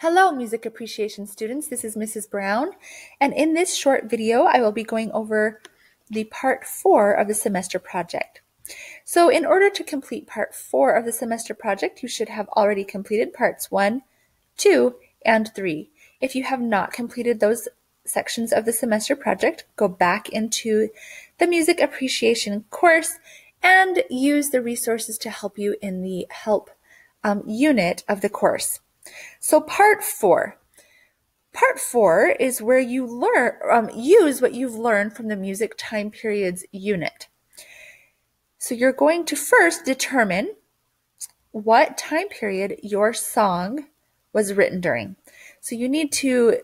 Hello, music appreciation students. This is Mrs. Brown, and in this short video, I will be going over the part 4 of the semester project. So in order to complete part 4 of the semester project, you should have already completed parts 1, 2, and 3. If you have not completed those sections of the semester project, go back into the music appreciation course and use the resources to help you in the help unit of the course. So part 4. Part 4 is where you use what you've learned from the music time periods unit. So you're going to first determine what time period your song was written during. So you need to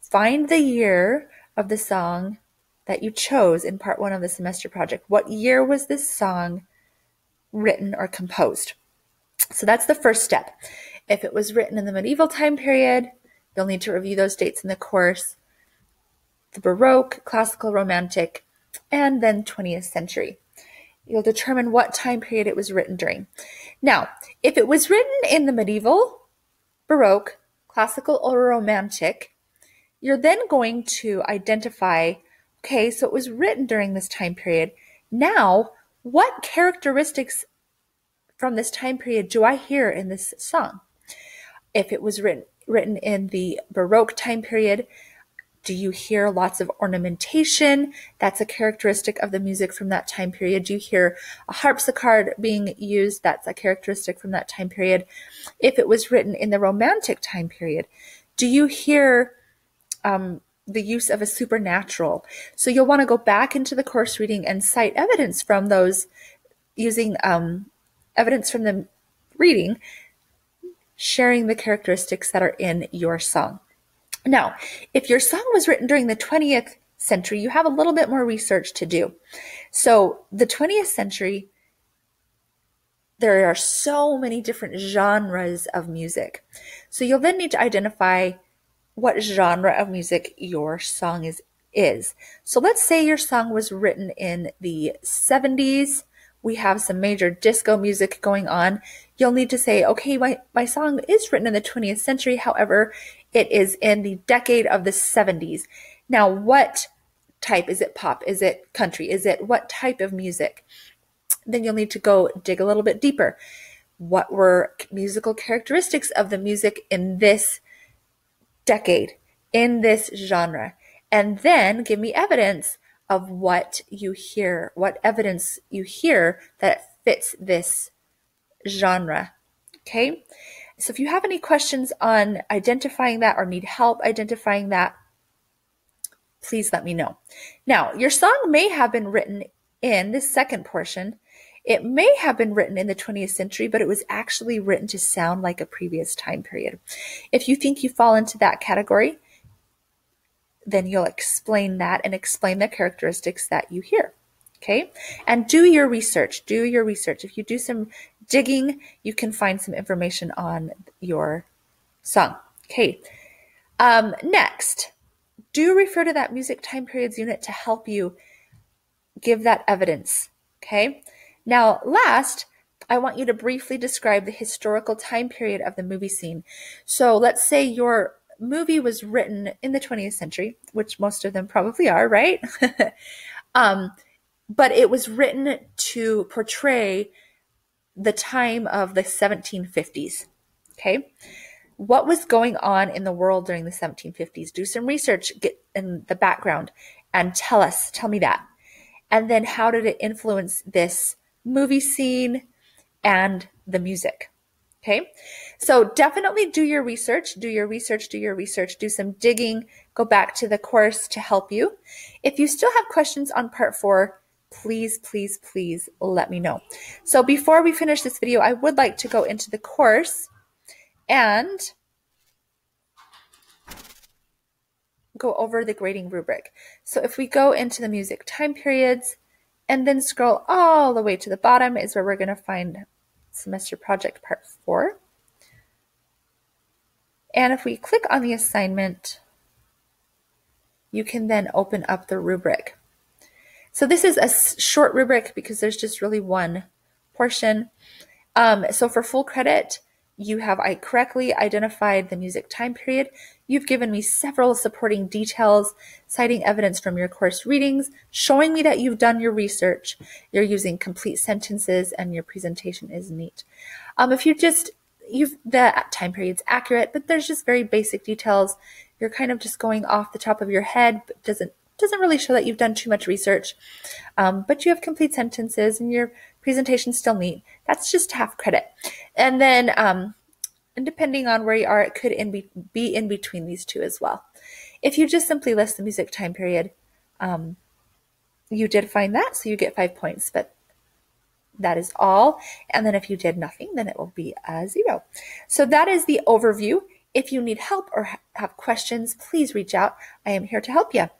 find the year of the song that you chose in part 1 of the semester project. What year was this song written or composed? So that's the first step. If it was written in the medieval time period, you'll need to review those dates in the course, the Baroque, Classical, Romantic, and then 20th century. You'll determine what time period it was written during. Now, if it was written in the medieval, Baroque, Classical, or Romantic, you're then going to identify, okay, so it was written during this time period. Now, what characteristics from this time period do I hear in this song? If it was written in the Baroque time period, do you hear lots of ornamentation? That's a characteristic of the music from that time period. Do you hear a harpsichord being used? That's a characteristic from that time period. If it was written in the Romantic time period, do you hear the use of a supernatural? So you'll want to go back into the course reading and cite evidence from those, using evidence from the reading, sharing the characteristics that are in your song. Now, if your song was written during the 20th century, you have a little bit more research to do. So the 20th century, there are so many different genres of music. So you'll then need to identify what genre of music your song is. So let's say your song was written in the 70s. We have some major disco music going on. You'll need to say, okay, my song is written in the 20th century. However, it is in the decade of the 70s. Now, what type? Is it pop? Is it country? Is it what type of music? Then you'll need to go dig a little bit deeper. What were musical characteristics of the music in this decade, in this genre? And then give me evidence of what you hear, what evidence you hear that fits this genre. Okay? So if you have any questions on identifying that or need help identifying that, please let me know. Now, your song may have been written in this second portion. It may have been written in the 20th century, but it was actually written to sound like a previous time period. If you think you fall into that category, then you'll explain that and explain the characteristics that you hear. Okay? And do your research. Do your research. If you do some digging, you can find some information on your song. Okay. Next, do refer to that music time periods unit to help you give that evidence. Okay? Now, last, I want you to briefly describe the historical time period of the movie scene. So let's say your movie was written in the 20th century, which most of them probably are, right? But it was written to portray the time of the 1750s. Okay? What was going on in the world during the 1750s? Do some research, get in the background, and tell me that. And then how did it influence this movie scene and the music? Okay, so definitely do your research, do some digging, go back to the course to help you. If you still have questions on part 4, please, please, please let me know. So before we finish this video, I would like to go into the course and go over the grading rubric. So if we go into the music time periods and then scroll all the way to the bottom is where we're going to find semester project part 4. And if we click on the assignment, you can then open up the rubric. So this is a short rubric because there's just really one portion. So for full credit, You have correctly identified the music time period. You've given me several supporting details, citing evidence from your course readings, showing me that you've done your research. You're using complete sentences, and your presentation is neat. If the time period's accurate, but there's just very basic details. You're kind of just going off the top of your head, but doesn't really show that you've done too much research. But you have complete sentences, and your presentation's still neat. That's just half credit. And then, and depending on where you are, it could be in between these two as well. If you just simply list the music time period, you did find that, so you get 5 points, but that is all. And then if you did nothing, then it will be a 0. So that is the overview. If you need help or have questions, please reach out. I am here to help you.